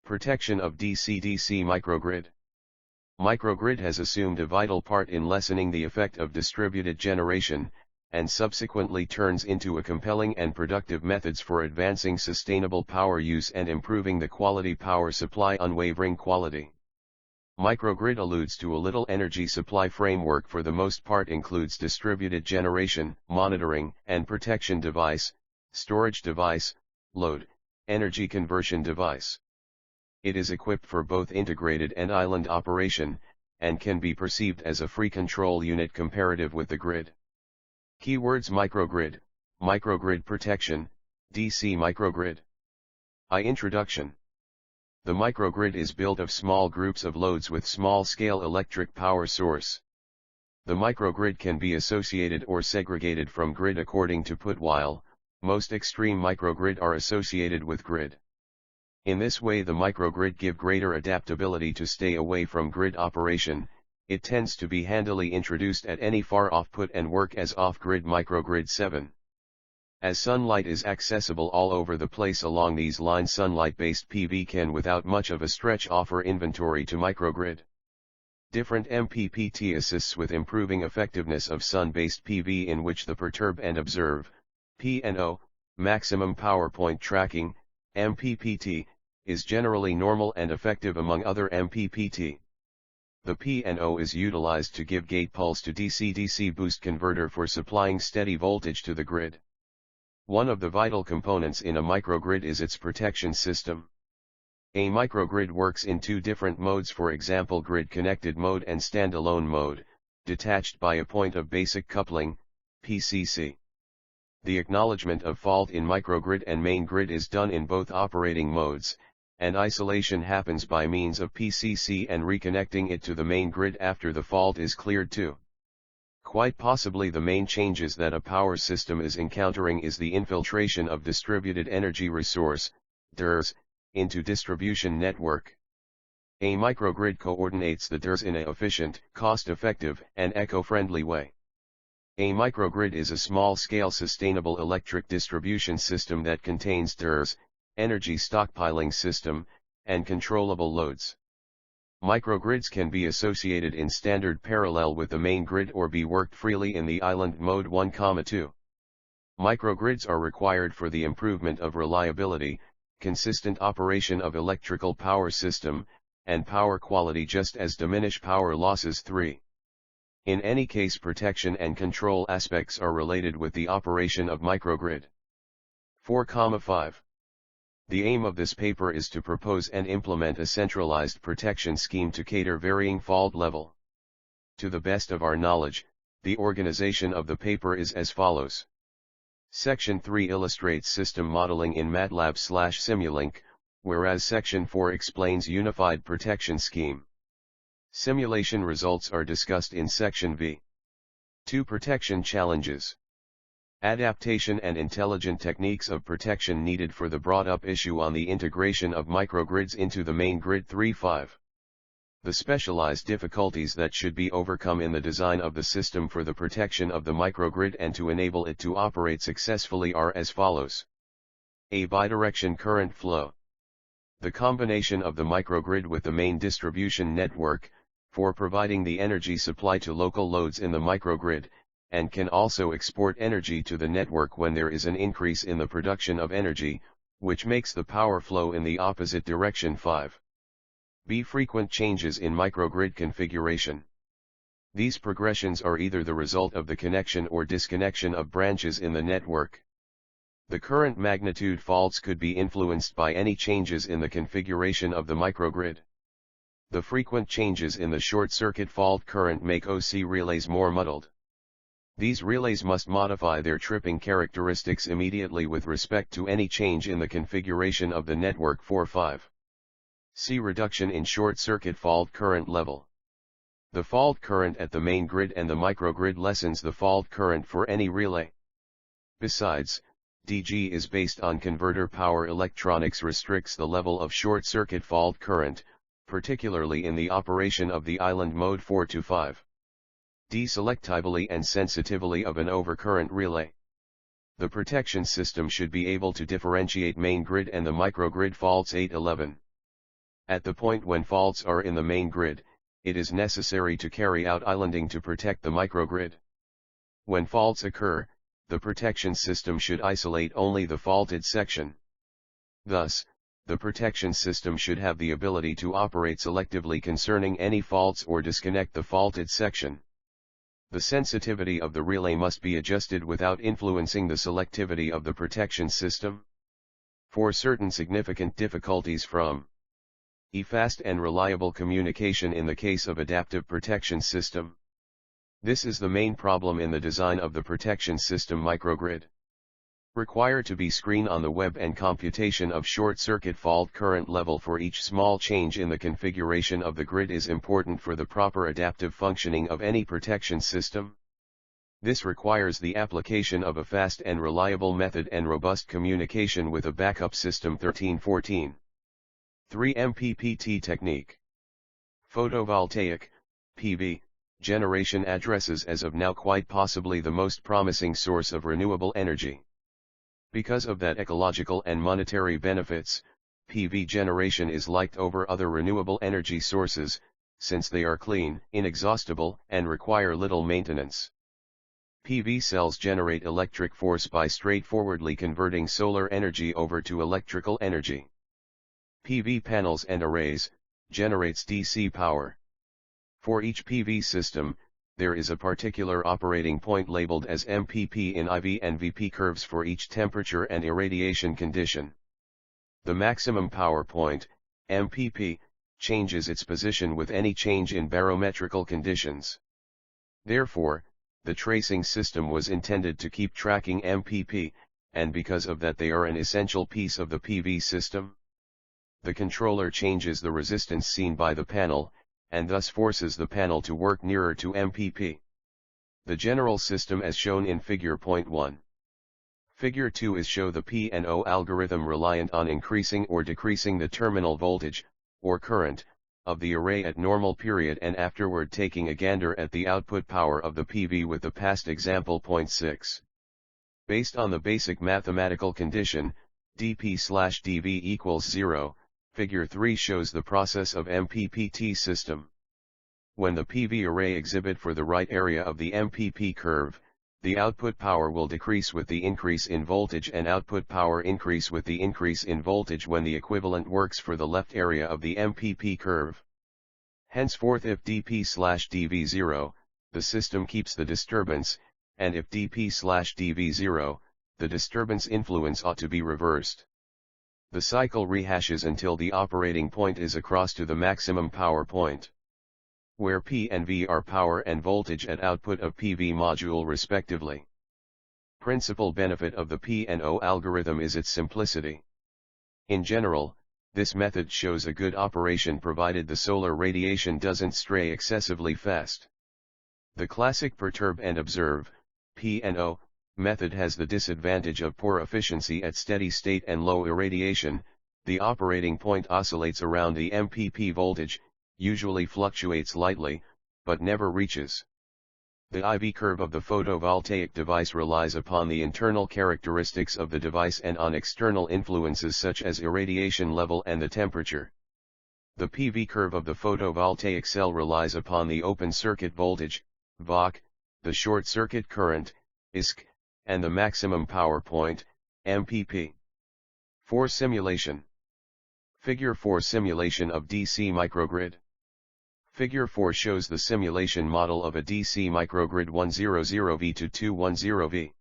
Protection of DC-DC microgrid. Microgrid has assumed a vital part in lessening the effect of distributed generation, and subsequently turns into a compelling and productive methods for advancing sustainable power use and improving the quality power supply unwavering quality. Microgrid alludes to a little energy supply framework for the most part includes distributed generation, monitoring and protection device, storage device, load, energy conversion device. It is equipped for both integrated and island operation, and can be perceived as a free control unit comparative with the grid. Keywords: microgrid, microgrid protection, DC microgrid. Introduction. The microgrid is built of small groups of loads with small-scale electric power source. The microgrid can be associated or segregated from grid according to put, while most extreme microgrid are associated with grid. In this way the microgrid give greater adaptability to stay away from grid operation. It tends to be handily introduced at any far-off put and work as off-grid microgrid 7. As sunlight is accessible all over the place along these lines, sunlight-based PV can without much of a stretch offer inventory to microgrid. Different Mppt assists with improving effectiveness of sun-based PV, in which the perturb and observe, PNO, maximum power point tracking, Mppt, is generally normal and effective among other Mppt. The PNO is utilized to give gate pulse to DC-DC boost converter for supplying steady voltage to the grid. One of the vital components in a microgrid is its protection system. A microgrid works in two different modes, for example grid-connected mode and standalone mode, detached by a point of basic coupling, PCC. The acknowledgement of fault in microgrid and main grid is done in both operating modes, and isolation happens by means of PCC and reconnecting it to the main grid after the fault is cleared too. Quite possibly the main changes that a power system is encountering is the infiltration of distributed energy resource, DERs, into distribution network. A microgrid coordinates the DERs in an efficient, cost-effective, and eco-friendly way. A microgrid is a small-scale sustainable electric distribution system that contains DERs, energy stockpiling system, and controllable loads. Microgrids can be associated in standard parallel with the main grid or be worked freely in the island mode 1,2. Microgrids are required for the improvement of reliability, consistent operation of electrical power system, and power quality, just as diminish power losses. 3. In any case, protection and control aspects are related with the operation of microgrid. 4,5. The aim of this paper is to propose and implement a centralized protection scheme to cater varying fault level. To the best of our knowledge, the organization of the paper is as follows. Section 3 illustrates system modeling in MATLAB/Simulink, whereas Section 4 explains unified protection scheme. Simulation results are discussed in Section V. 2. Protection challenges. Adaptation and intelligent techniques of protection needed for the brought-up issue on the integration of microgrids into the main grid. 3.5. The specialized difficulties that should be overcome in the design of the system for the protection of the microgrid and to enable it to operate successfully are as follows. A. Bidirection current flow. The combination of the microgrid with the main distribution network, for providing the energy supply to local loads in the microgrid, and can also export energy to the network when there is an increase in the production of energy, which makes the power flow in the opposite direction. 5. B. Frequent changes in microgrid configuration. These progressions are either the result of the connection or disconnection of branches in the network. The current magnitude faults could be influenced by any changes in the configuration of the microgrid. The frequent changes in the short-circuit fault current make OC relays more muddled. These relays must modify their tripping characteristics immediately with respect to any change in the configuration of the network. 4.5. C. Reduction in short-circuit fault current level. The fault current at the main grid and the microgrid lessens the fault current for any relay. Besides, DG is based on converter power electronics restricts the level of short-circuit fault current, particularly in the operation of the island mode. 4-5. Deselectability and sensitivity of an overcurrent relay. The protection system should be able to differentiate main grid and the microgrid faults. 8-11. At the point when faults are in the main grid, it is necessary to carry out islanding to protect the microgrid. When faults occur, the protection system should isolate only the faulted section. Thus, the protection system should have the ability to operate selectively concerning any faults or disconnect the faulted section. The sensitivity of the relay must be adjusted without influencing the selectivity of the protection system. For certain significant difficulties from fast and reliable communication in the case of adaptive protection system. This is the main problem in the design of the protection system microgrid. Require to be screen on the web and computation of short-circuit fault current level for each small change in the configuration of the grid is important for the proper adaptive functioning of any protection system. This requires the application of a fast and reliable method and robust communication with a backup system. 1314. 3 Mppt technique. Photovoltaic, PV, generation addresses as of now quite possibly the most promising source of renewable energy. Because of that ecological and monetary benefits, PV generation is liked over other renewable energy sources, since they are clean, inexhaustible, and require little maintenance. PV cells generate electric force by straightforwardly converting solar energy over to electrical energy. PV panels and arrays generates DC power. For each PV system, there is a particular operating point labeled as MPP in IV and VP curves for each temperature and irradiation condition. The maximum power point, MPP, changes its position with any change in barometrical conditions. Therefore, the tracing system was intended to keep tracking MPP, and because of that they are an essential piece of the PV system. The controller changes the resistance seen by the panel, and thus forces the panel to work nearer to MPP. The general system as shown in Figure 1. Figure 2 is show the P&O algorithm reliant on increasing or decreasing the terminal voltage, or current, of the array at normal period and afterward taking a gander at the output power of the PV with the past example. 6. Based on the basic mathematical condition, dP/dV equals 0, Figure 3 shows the process of Mppt system. When the PV array exhibit for the right area of the MPP curve, the output power will decrease with the increase in voltage and output power increase with the increase in voltage when the equivalent works for the left area of the MPP curve. Henceforth if dP/dV 0, the system keeps the disturbance, and if dP/dV 0, the disturbance influence ought to be reversed. The cycle rehashes until the operating point is across to the maximum power point, where P and V are power and voltage at output of PV module respectively. Principal benefit of the P&O algorithm is its simplicity. In general, this method shows a good operation provided the solar radiation doesn't stray excessively fast. The classic perturb and observe, P&O, method has the disadvantage of poor efficiency at steady state and low irradiation. The operating point oscillates around the MPP voltage, usually fluctuates lightly, but never reaches. The IV curve of the photovoltaic device relies upon the internal characteristics of the device and on external influences such as irradiation level and the temperature. The PV curve of the photovoltaic cell relies upon the open circuit voltage, VOC, the short circuit current, ISC, and the maximum power point, MPP. 4 Simulation. Figure 4 Simulation of DC microgrid. Figure 4 shows the simulation model of a DC microgrid 100V to 210V.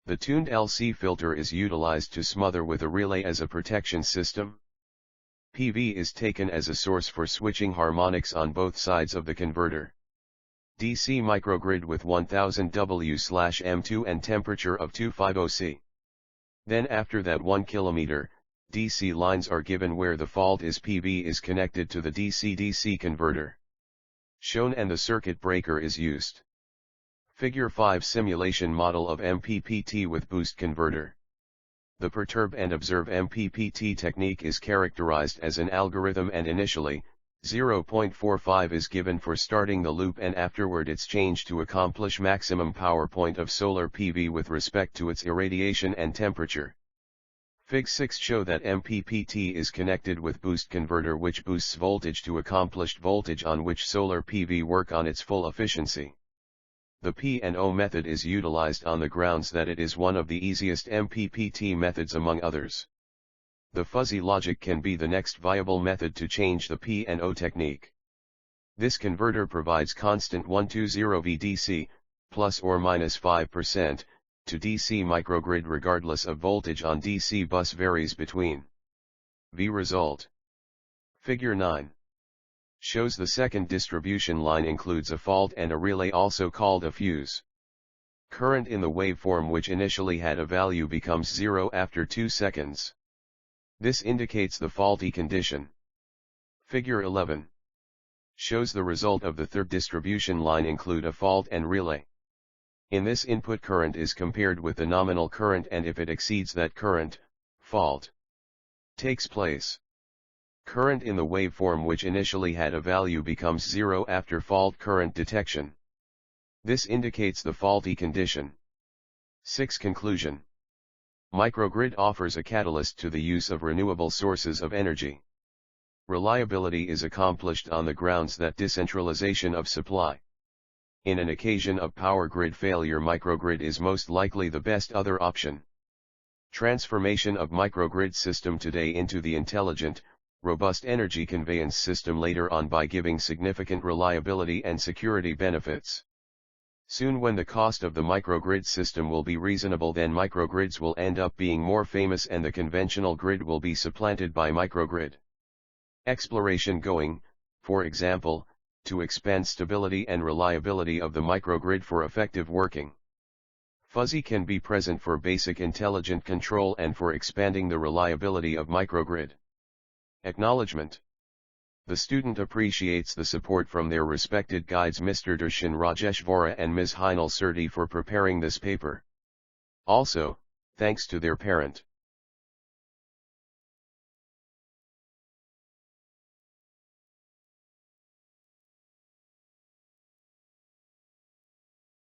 The tuned LC filter is utilized to smother with a relay as a protection system. PV is taken as a source for switching harmonics on both sides of the converter. DC microgrid with 1000 W/M2 and temperature of 250 C. Then after that 1 km, DC lines are given where the fault is PV is connected to the DC-DC converter shown and the circuit breaker is used. Figure 5 Simulation model of MPPT with boost converter. The perturb and observe MPPT technique is characterized as an algorithm and initially, 0.45 is given for starting the loop and afterward it's changed to accomplish maximum power point of solar PV with respect to its irradiation and temperature. Fig 6 show that MPPT is connected with boost converter, which boosts voltage to accomplished voltage on which solar PV work on its full efficiency. The P&O method is utilized on the grounds that it is one of the easiest MPPT methods among others. The fuzzy logic can be the next viable method to change the P&O technique. This converter provides constant 120 VDC, plus or minus 5%, to DC microgrid regardless of voltage on DC bus varies between V. Result. Figure 9 shows the second distribution line includes a fault and a relay, also called a fuse. Current in the waveform which initially had a value becomes 0 after 2 seconds. This indicates the faulty condition. Figure 11 shows the result of the third distribution line include a fault and relay. In this, input current is compared with the nominal current, and if it exceeds that current, fault takes place. Current in the waveform which initially had a value becomes 0 after fault current detection. This indicates the faulty condition. 6. Conclusion. Microgrid offers a catalyst to the use of renewable sources of energy. Reliability is accomplished on the grounds that decentralization of supply. In an occasion of power grid failure, microgrid is most likely the best other option. Transformation of microgrid system today into the intelligent, robust energy conveyance system later on by giving significant reliability and security benefits. Soon, when the cost of the microgrid system will be reasonable, then microgrids will end up being more famous and the conventional grid will be supplanted by microgrid. Exploration going, for example, to expand stability and reliability of the microgrid for effective working. Fuzzy can be present for basic intelligent control and for expanding the reliability of microgrid. Acknowledgement. The student appreciates the support from their respected guides Mr. Darshan, Rajesh, Vora and Ms. Hinal Surati for preparing this paper. Also, thanks to their parent.